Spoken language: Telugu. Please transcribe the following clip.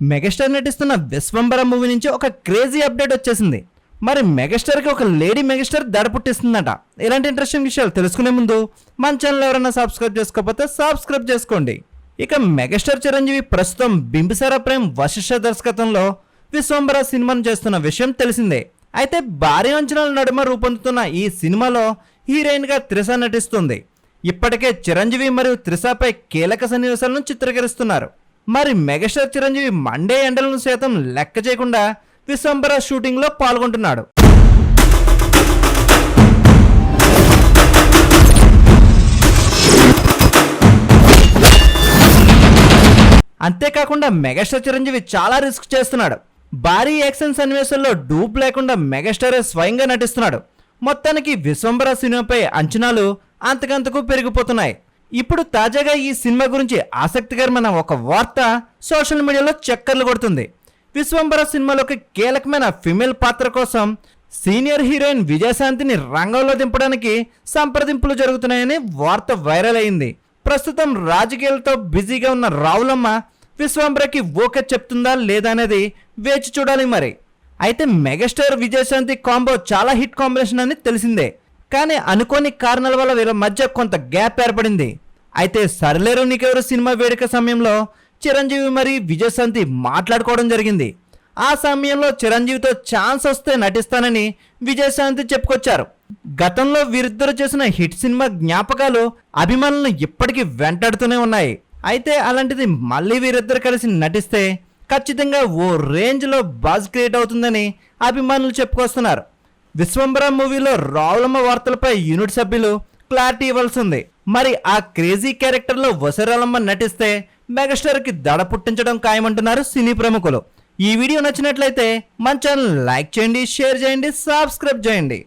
మెగాస్టార్ నటిస్తున్న విశ్వంబర మూవీ నుంచి ఒక క్రేజీ అప్డేట్ వచ్చేసింది. మరి మెగాస్టార్కి ఒక లేడీ మెగాస్టార్ దడ పుట్టిస్తుందట. ఇలాంటి ఇంట్రెస్టింగ్ విషయాలు తెలుసుకునే ముందు మన ఛానల్ ఎవరైనా సబ్స్క్రైబ్ చేసుకోకపోతే సబ్స్క్రైబ్ చేసుకోండి. ఇక మెగాస్టార్ చిరంజీవి ప్రస్తుతం బింబిసార ప్రేమ్ వశిష్ఠ దర్శకత్వంలో విశ్వంబర సినిమాను చేస్తున్న విషయం తెలిసిందే. అయితే భారీ అంచనాల నడుమ రూపొందుతున్న ఈ సినిమాలో హీరోయిన్గా త్రిష నటిస్తుంది. ఇప్పటికే చిరంజీవి మరియు త్రిషపై కీలక సన్నివేశాలను చిత్రీకరిస్తున్నారు. మరి మెగాస్టార్ చిరంజీవి మండే ఎండలను సైతం లెక్క చేయకుండా విశ్వంబర షూటింగ్లో పాల్గొంటున్నాడు. అంతేకాకుండా మెగాస్టార్ చిరంజీవి చాలా రిస్క్ చేస్తున్నాడు. భారీ యాక్షన్ సన్నివేశాల్లో డూప్ లేకుండా మెగాస్టారే స్వయంగా నటిస్తున్నాడు. మొత్తానికి విశ్వంబర సినిమాపై అంచనాలు అంతకంతకు పెరిగిపోతున్నాయి. ఇప్పుడు తాజాగా ఈ సినిమా గురించి ఆసక్తికరమైన ఒక వార్త సోషల్ మీడియాలో చక్కర్లు కొడుతుంది. విశ్వంబర సినిమాలోకి కీలకమైన ఫిమేల్ పాత్ర కోసం సీనియర్ హీరోయిన్ విజయశాంతిని రంగంలో దింపడానికి సంప్రదింపులు జరుగుతున్నాయని వార్త వైరల్ అయింది. ప్రస్తుతం రాజకీయాలతో బిజీగా ఉన్న రావులమ్మ విశ్వంబరకి ఓకే చెప్తుందా లేదా అనేది వేచి చూడాలి. మరి అయితే మెగాస్టార్ విజయశాంతి కాంబో చాలా హిట్ కాంబినేషన్ అని తెలిసిందే. కానీ అనుకోని కారణాల వల్ల వీళ్ళ మధ్య కొంత గ్యాప్ ఏర్పడింది. అయితే సరిలేరు నీకెవరు సినిమా వేడుక సమయంలో చిరంజీవి మరి విజయశాంతి మాట్లాడుకోవడం జరిగింది. ఆ సమయంలో చిరంజీవితో ఛాన్స్ వస్తే నటిస్తానని విజయశాంతి చెప్పుకొచ్చారు. గతంలో వీరిద్దరు చేసిన హిట్ సినిమా జ్ఞాపకాలు అభిమానులను ఇప్పటికీ వెంటాడుతూనే ఉన్నాయి. అయితే అలాంటిది మళ్ళీ వీరిద్దరు కలిసి నటిస్తే ఖచ్చితంగా ఓ రేంజ్లో బజ్ క్రియేట్ అవుతుందని అభిమానులు చెప్పుకొస్తున్నారు. విశ్వంబర మూవీలో రావులమ్మ వార్తలపై యూనిట్ సభ్యులు క్లారిటీ ఇవ్వాల్సి ఉంది. మరి ఆ క్రేజీ క్యారెక్టర్లో వసరాలమ్మ నటిస్తే మెగాస్టార్కి దడ పుట్టించడం ఖాయమంటున్నారు సినీ ప్రముఖులు. ఈ వీడియో నచ్చినట్లయితే మన ఛానల్ లైక్ చేయండి, షేర్ చేయండి, సబ్స్క్రైబ్ చేయండి.